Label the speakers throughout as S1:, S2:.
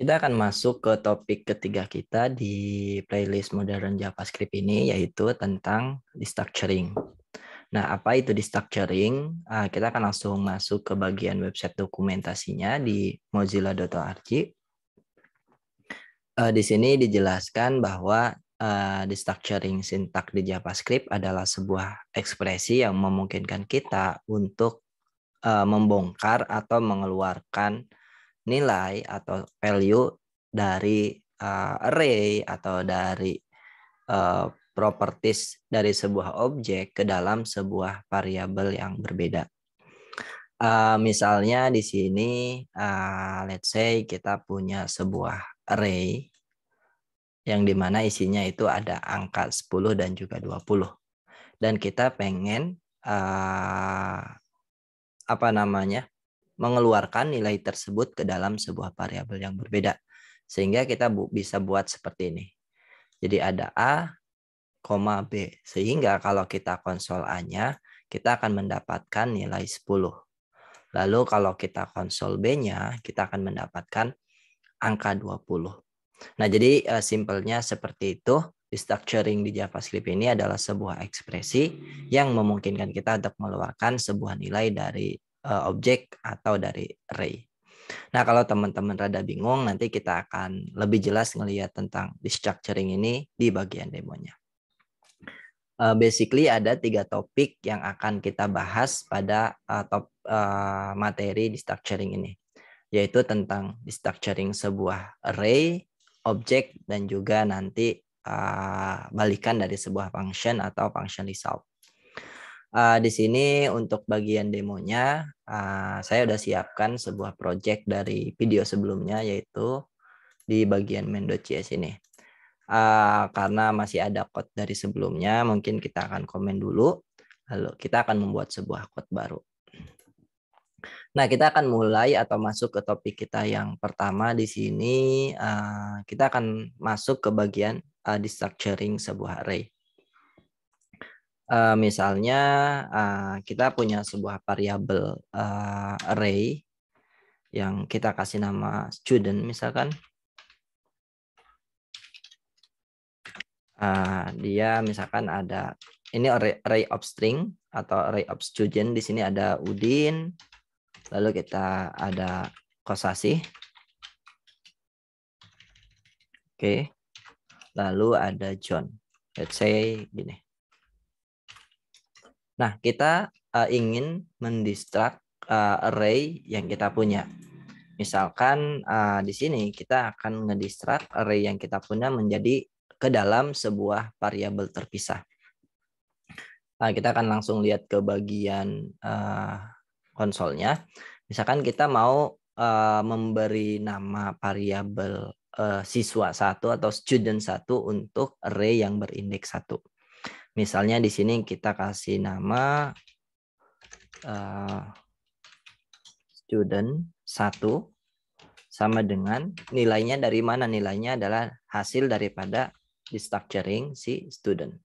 S1: Kita akan masuk ke topik ketiga kita di playlist Modern JavaScript ini, yaitu tentang destructuring. Nah, apa itu destructuring? Kita akan langsung masuk ke bagian website dokumentasinya di mozilla.org. Di sini dijelaskan bahwa destructuring syntax di JavaScript adalah sebuah ekspresi yang memungkinkan kita untuk membongkar atau mengeluarkan nilai atau value dari array atau dari properties dari sebuah objek ke dalam sebuah variabel yang berbeda. Misalnya di sini, let's say kita punya sebuah array yang dimana isinya itu ada angka 10 dan juga 20. Dan kita pengen mengeluarkan nilai tersebut ke dalam sebuah variabel yang berbeda. Sehingga kita bisa buat seperti ini. Jadi ada A, B. Sehingga kalau kita konsol A-nya, kita akan mendapatkan nilai 10. Lalu kalau kita konsol B-nya, kita akan mendapatkan angka 20. Nah, jadi simpelnya seperti itu. Destructuring di JavaScript ini adalah sebuah ekspresi yang memungkinkan kita untuk mengeluarkan sebuah nilai dari objek atau dari array. Nah, kalau teman-teman rada bingung, nanti kita akan lebih jelas ngelihat tentang destructuring ini di bagian demonya. Basically ada 3 topik yang akan kita bahas pada materi destructuring ini, yaitu tentang destructuring sebuah array, objek, dan juga nanti balikan dari sebuah function atau function result. Di sini untuk bagian demonya, saya sudah siapkan sebuah project dari video sebelumnya, yaitu di bagian main.js ini. Karena masih ada code dari sebelumnya, mungkin kita akan komen dulu, lalu kita akan membuat sebuah code baru. Nah, kita akan mulai atau masuk ke topik kita yang pertama di sini. Kita akan masuk ke bagian destructuring sebuah array. Misalnya kita punya sebuah variabel array yang kita kasih nama student misalkan. Dia misalkan ada ini array of string atau array of student. Di sini ada Udin, lalu kita ada Kosasi. Oke. Lalu ada John. Let's say gini. Nah, kita ingin mendestruct array yang kita punya. Misalkan di sini kita akan ngedestruct array yang kita punya menjadi ke dalam sebuah variabel terpisah. Kita akan langsung lihat ke bagian konsolnya. Misalkan kita mau memberi nama variabel siswa 1 atau student 1 untuk array yang berindeks 1. Misalnya di sini kita kasih nama student 1 sama dengan nilainya dari mana? Nilainya adalah hasil daripada destructuring si student.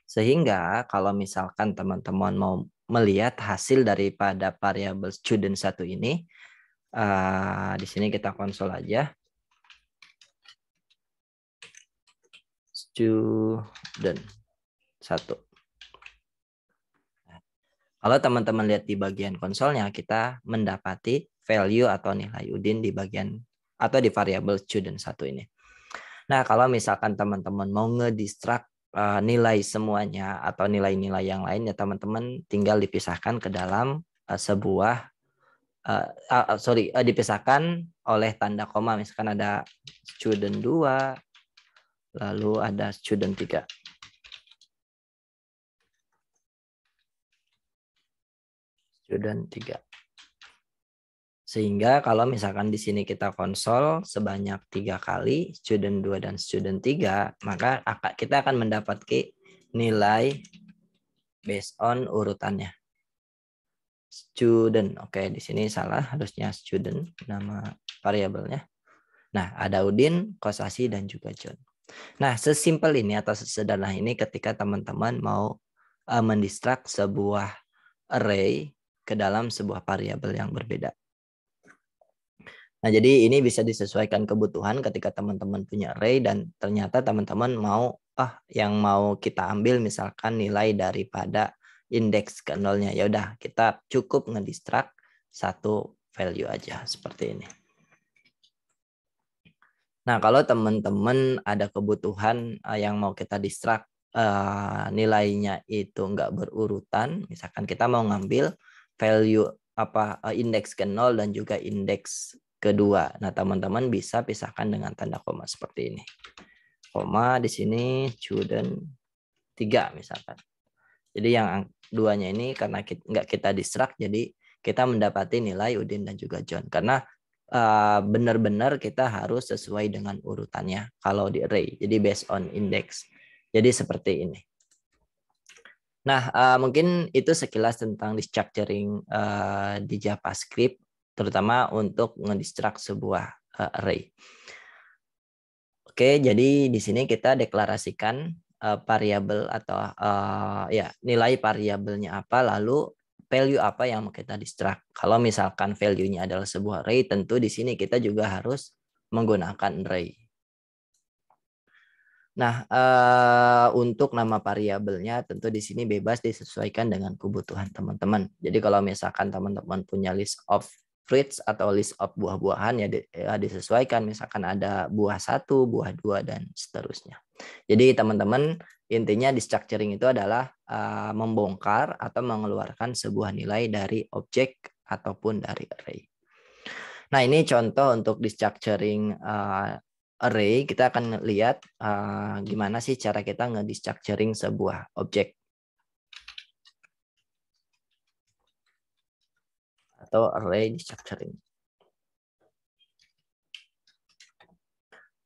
S1: Sehingga kalau misalkan teman-teman mau melihat hasil daripada variabel student 1 ini, di sini kita konsol aja. Student 1. Kalau teman-teman lihat di bagian konsolnya, kita mendapati value atau nilai Udin di bagian atau di variabel student 1 ini. Nah, kalau misalkan teman-teman mau ngedestruct nilai semuanya atau nilai-nilai yang lain, ya teman-teman tinggal dipisahkan ke dalam sebuah dipisahkan oleh tanda koma. Misalkan ada student 2, lalu ada student 3. Student 3. Sehingga kalau misalkan di sini kita konsol sebanyak 3 kali, student 2 dan student 3, maka kita akan mendapatkan nilai based on urutannya. Student, oke, di sini salah, harusnya student nama variabelnya. Nah, ada Udin, Kosasi, dan juga John. Nah, sesimpel ini atau sesederhana ini ketika teman-teman mau mendestruct sebuah array ke dalam sebuah variabel yang berbeda. Nah, jadi ini bisa disesuaikan kebutuhan ketika teman-teman punya array dan ternyata teman-teman mau yang mau kita ambil misalkan nilai daripada indeks ke nolnya. Ya udah, kita cukup ngedistract satu value aja seperti ini. Nah, kalau teman-teman ada kebutuhan yang mau kita distract nilainya itu nggak berurutan, misalkan kita mau ngambil value indeks ke 0 dan juga indeks kedua. Nah, teman-teman bisa pisahkan dengan tanda koma seperti ini. Koma di sini student 3 misalkan. Jadi yang duanya ini karena nggak kita distract, jadi kita mendapati nilai Udin dan juga John. Karena benar-benar kita harus sesuai dengan urutannya kalau di array. Jadi based on index. Jadi seperti ini. Nah, mungkin itu sekilas tentang destructuring di JavaScript, terutama untuk ngedistract sebuah array. Oke, jadi di sini kita deklarasikan variabel atau nilai variabelnya apa, lalu value apa yang mau kita distract. Kalau misalkan value-nya adalah sebuah array, tentu di sini kita juga harus menggunakan array. Nah, untuk nama variabelnya tentu di sini bebas disesuaikan dengan kebutuhan teman-teman. Jadi kalau misalkan teman-teman punya list of fruits atau list of buah-buahan ya disesuaikan. Misalkan ada buah 1, buah 2 dan seterusnya. Jadi teman-teman intinya destructuring itu adalah membongkar atau mengeluarkan sebuah nilai dari objek ataupun dari array. Nah, ini contoh untuk destructuring array. Kita akan lihat gimana sih cara kita nge-destructuring sebuah objek atau array destructuring.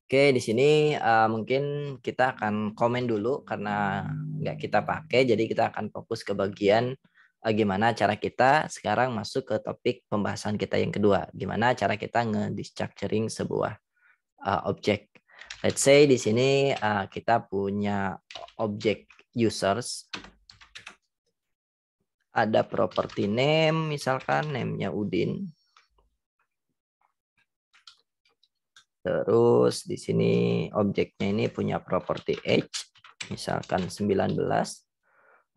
S1: Oke, di sini mungkin kita akan komen dulu karena nggak kita pakai, jadi kita akan fokus ke bagian gimana cara kita sekarang masuk ke topik pembahasan kita yang kedua. Gimana cara kita nge-destructuring sebuah objek. Let's say di sini kita punya objek users. Ada property name, misalkan name-nya Udin. Terus di sini objeknya ini punya property age, misalkan 19.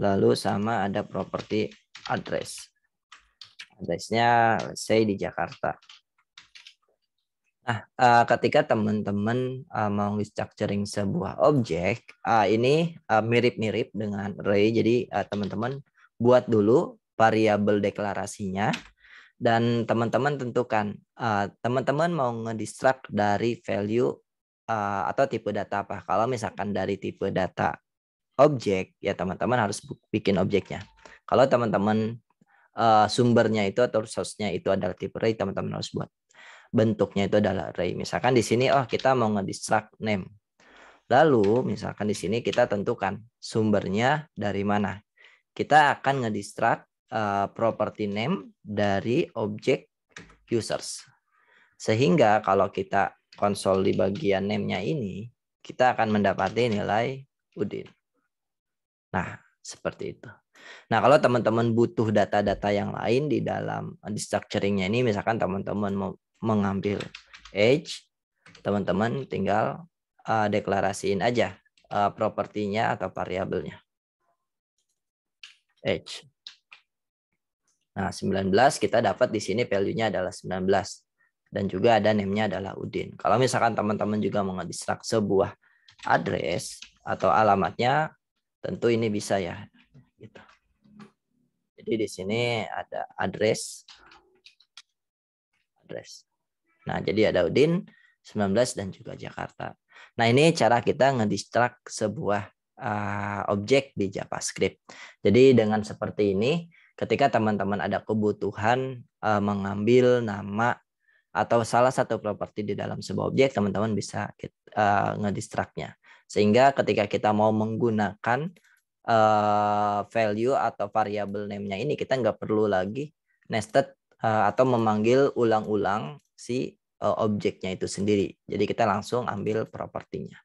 S1: Lalu sama ada property address. Addressnya let's say di Jakarta. Nah, ketika teman-teman mau structuring sebuah objek, ini mirip-mirip dengan array. Jadi teman-teman buat dulu variabel deklarasinya dan teman-teman tentukan teman-teman mau ngedistract dari value atau tipe data apa. Kalau misalkan dari tipe data objek, ya teman-teman harus bikin objeknya. Kalau teman-teman sumbernya itu atau source-nya itu adalah tipe array, teman-teman harus buat bentuknya itu adalah array. Misalkan di sini kita mau ngedistract name. Lalu misalkan di sini kita tentukan sumbernya dari mana. Kita akan ngedistract property name dari objek users. Sehingga kalau kita konsol di bagian name-nya ini, kita akan mendapati nilai Udin. Nah, seperti itu. Nah, kalau teman-teman butuh data-data yang lain di dalam destructuring-nya ini, misalkan teman-teman mau mengambil age, teman-teman tinggal deklarasiin aja propertinya atau variabelnya. Age. Nah, 19 kita dapat di sini value-nya adalah 19. Dan juga ada name-nya adalah Udin. Kalau misalkan teman-teman juga mau nge-destruct sebuah address atau alamatnya, tentu ini bisa ya. Gitu. Jadi di sini ada address. Nah, jadi ada Udin, 19 dan juga Jakarta. Nah, ini cara kita nge-destruct sebuah objek di JavaScript. Jadi dengan seperti ini, ketika teman-teman ada kebutuhan mengambil nama atau salah satu properti di dalam sebuah objek, teman-teman bisa nge-destruct-nya. Sehingga ketika kita mau menggunakan value atau variable name-nya ini, kita nggak perlu lagi nested atau memanggil ulang-ulang si objeknya itu sendiri. Jadi kita langsung ambil propertinya.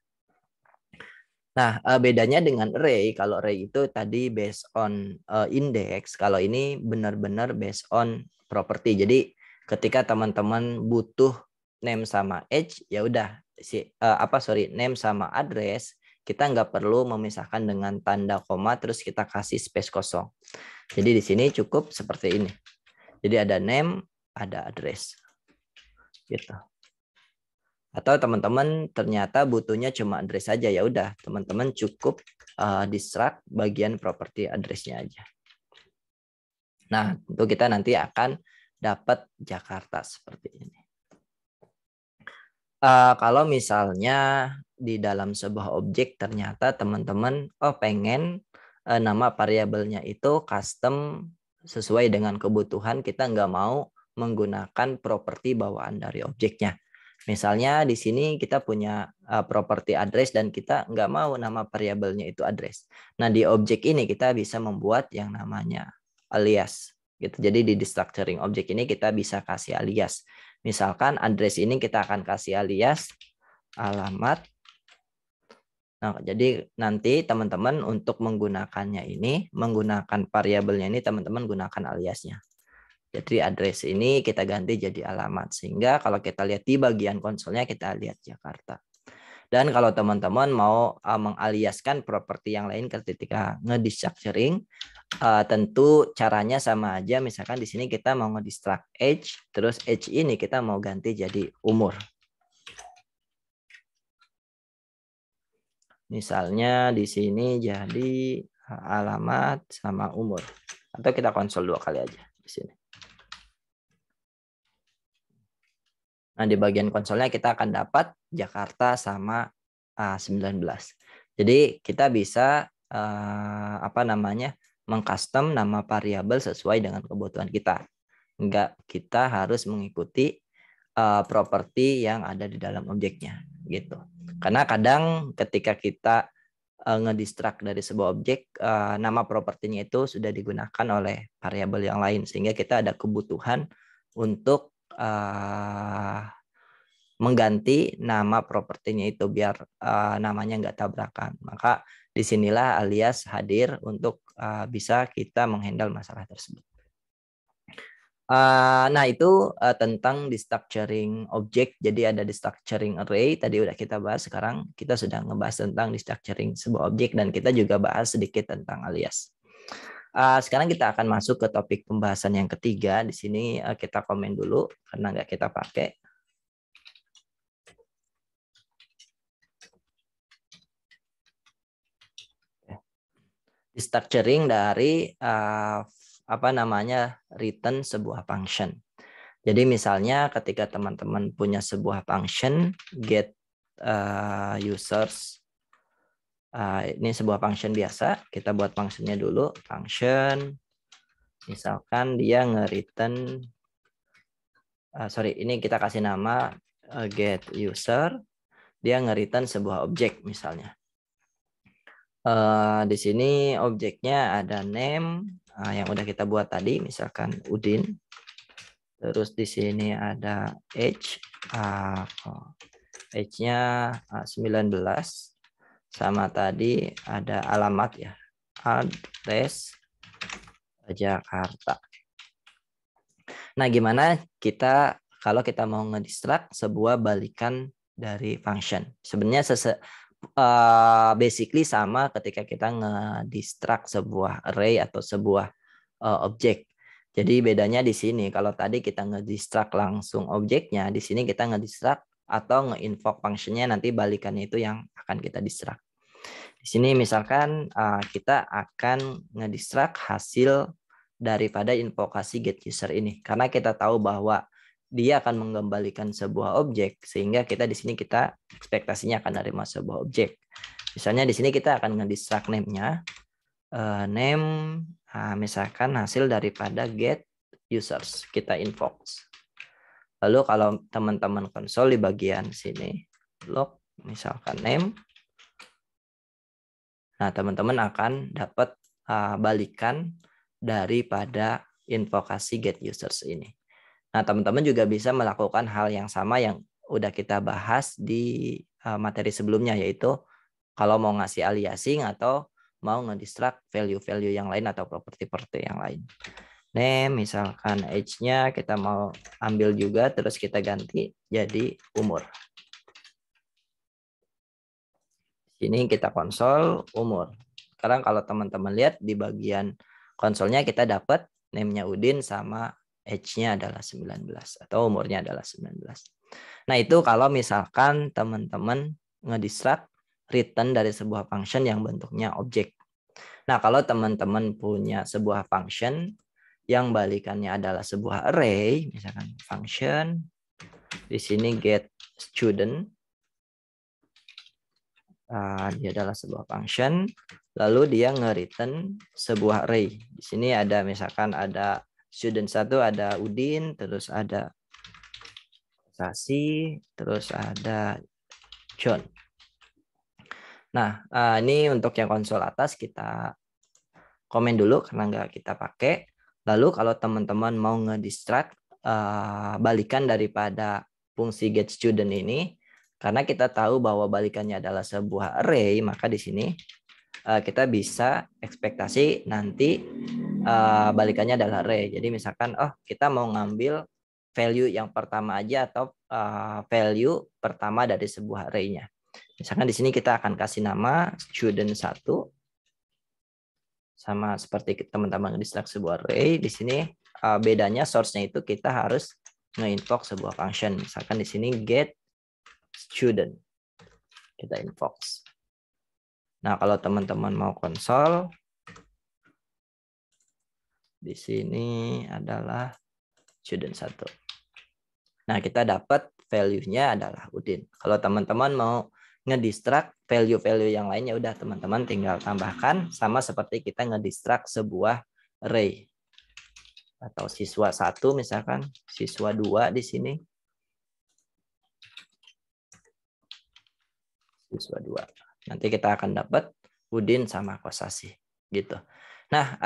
S1: Nah, bedanya dengan array, kalau array itu tadi based on index, kalau ini benar-benar based on property. Jadi ketika teman-teman butuh name sama age, ya udah name sama address, kita nggak perlu memisahkan dengan tanda koma terus kita kasih space kosong. Jadi di sini cukup seperti ini. Jadi ada name, ada address. Gitu. Atau teman-teman ternyata butuhnya cuma address saja, ya udah teman-teman cukup distract bagian properti addressnya aja. Nah, tentu kita nanti akan dapat Jakarta seperti ini. Kalau misalnya di dalam sebuah objek ternyata teman-teman pengen nama variabelnya itu custom sesuai dengan kebutuhan, kita nggak mau menggunakan properti bawaan dari objeknya. Misalnya di sini kita punya properti address dan kita nggak mau nama variabelnya itu address. Nah, di objek ini kita bisa membuat yang namanya alias. Gitu. Jadi di destructuring objek ini kita bisa kasih alias. Misalkan address ini kita akan kasih alias alamat. Nah, jadi nanti teman-teman untuk menggunakannya ini, menggunakan variabelnya ini teman-teman gunakan aliasnya. Jadi address ini kita ganti jadi alamat. Sehingga kalau kita lihat di bagian konsolnya kita lihat Jakarta. Dan kalau teman-teman mau mengaliaskan properti yang lain ketika ngedestructuring, tentu caranya sama aja. Misalkan di sini kita mau ngedestruct age, terus age ini kita mau ganti jadi umur. Misalnya di sini jadi alamat sama umur. Atau kita konsol 2 kali aja di sini. Nah, di bagian konsolnya kita akan dapat Jakarta sama 19. Jadi kita bisa mengcustom nama variabel sesuai dengan kebutuhan kita. Enggak kita harus mengikuti properti yang ada di dalam objeknya gitu. Karena kadang ketika kita ngedestruct dari sebuah objek, nama propertinya itu sudah digunakan oleh variabel yang lain sehingga kita ada kebutuhan untuk mengganti nama propertinya itu biar namanya nggak tabrakan. Maka disinilah alias hadir untuk bisa kita menghandle masalah tersebut. Nah itu tentang destructuring objek. Jadi ada destructuring array. Tadi udah kita bahas. Sekarang kita sudah ngebahas tentang destructuring sebuah objek dan kita juga bahas sedikit tentang alias. Sekarang kita akan masuk ke topik pembahasan yang ketiga. Di sini kita komen dulu karena nggak kita pakai. Destructuring dari return sebuah function. Jadi misalnya ketika teman-teman punya sebuah function get users, ini sebuah function biasa, kita buat functionnya dulu, function, misalkan dia nge-return, ini kita kasih nama get user, dia nge-return sebuah objek misalnya. Di sini objeknya ada name yang udah kita buat tadi, misalkan Udin. Terus di sini ada age, age-nya 19, sama tadi ada alamat ya, address Jakarta. Nah, gimana kita kalau kita mau ngedestruct sebuah balikan dari function? Sebenarnya basically sama ketika kita ngedestruct sebuah array atau sebuah objek. Jadi bedanya di sini, kalau tadi kita ngedestruct langsung objeknya, di sini kita ngedestruct atau nge-invoke functionnya, nanti balikannya itu yang akan kita destruct. Di sini misalkan kita akan ngedestruct hasil daripada invokasi get user ini, karena kita tahu bahwa dia akan mengembalikan sebuah objek, sehingga kita di sini kita ekspektasinya akan menerima sebuah objek. Misalnya di sini kita akan ngedestruct name-nya, name misalkan hasil daripada get users, kita invoke. Lalu kalau teman-teman konsol di bagian sini log misalkan name, nah teman-teman akan dapat balikan daripada invokasi get users ini. Nah, teman-teman juga bisa melakukan hal yang sama yang udah kita bahas di materi sebelumnya, yaitu kalau mau ngasih aliasing atau mau ngedistract value-value yang lain atau properti-properti yang lain. Name, misalkan age-nya kita mau ambil juga, terus kita ganti jadi umur. Sini kita konsol umur. Sekarang kalau teman-teman lihat di bagian konsolnya kita dapat name-nya Udin sama age-nya adalah 19 atau umurnya adalah 19. Nah, itu kalau misalkan teman-teman ngedistract return dari sebuah function yang bentuknya objek. Nah, kalau teman-teman punya sebuah function yang balikannya adalah sebuah array, misalkan function di sini get student, dia adalah sebuah function, lalu dia nge-return sebuah array. Di sini ada misalkan ada student 1, ada Udin, terus ada Sasi, terus ada John. Nah, ini untuk yang konsol atas kita komen dulu karena nggak kita pakai. Lalu kalau teman-teman mau ngedistract balikan daripada fungsi get student ini, karena kita tahu bahwa balikannya adalah sebuah array, maka di sini kita bisa ekspektasi nanti balikannya adalah array. Jadi misalkan, oh kita mau ngambil value yang pertama aja atau value pertama dari sebuah array-nya. Misalkan di sini kita akan kasih nama student 1. Sama seperti teman-teman ngedistract sebuah array, di sini bedanya source-nya itu kita harus nge-invoke sebuah function. Misalkan di sini get student. Kita invoke. Nah, kalau teman-teman mau konsol, di sini adalah student 1. Nah, kita dapat value-nya adalah Udin. Kalau teman-teman mau ngedistract value-value yang lainnya, udah teman-teman tinggal tambahkan sama seperti kita ngedistract sebuah array. Atau siswa 1 misalkan, siswa 2 di sini. Siswa 2. Nanti kita akan dapat Udin sama Kosasi gitu. Nah,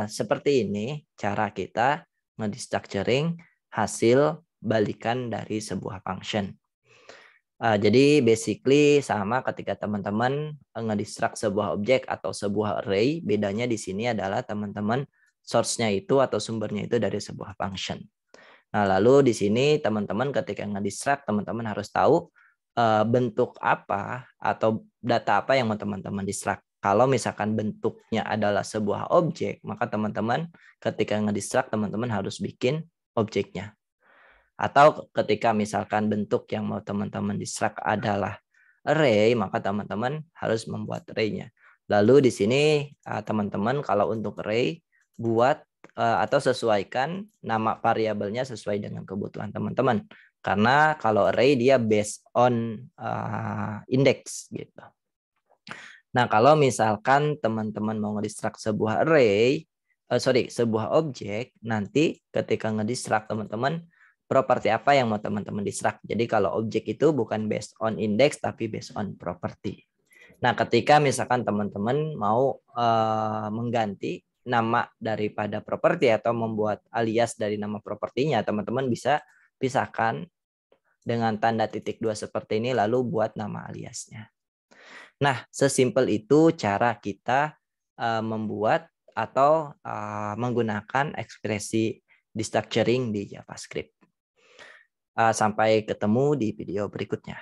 S1: seperti ini cara kita ngedestructuring hasil balikan dari sebuah function. Jadi basically sama ketika teman-teman ngedistract sebuah objek atau sebuah array, bedanya di sini adalah teman-teman source-nya itu atau sumbernya itu dari sebuah function. Nah, lalu di sini teman-teman ketika ngedistract, teman-teman harus tahu bentuk apa atau data apa yang mau teman-teman distract. Kalau misalkan bentuknya adalah sebuah objek, maka teman-teman ketika ngedistract, teman-teman harus bikin objeknya. Atau ketika misalkan bentuk yang mau teman-teman distract adalah array, maka teman-teman harus membuat array-nya. Lalu di sini teman-teman kalau untuk array buat atau sesuaikan nama variabelnya sesuai dengan kebutuhan teman-teman. Karena kalau array dia based on index gitu. Nah, kalau misalkan teman-teman mau ngedistract sebuah array, sebuah objek, nanti ketika ngedistract teman-teman properti apa yang mau teman-teman distract. Jadi kalau objek itu bukan based on index tapi based on property. Nah, ketika misalkan teman-teman mau mengganti nama daripada properti atau membuat alias dari nama propertinya, teman-teman bisa pisahkan dengan tanda titik 2 seperti ini lalu buat nama aliasnya. Nah, sesimpel itu cara kita membuat atau menggunakan ekspresi destructuring di JavaScript. Sampai ketemu di video berikutnya.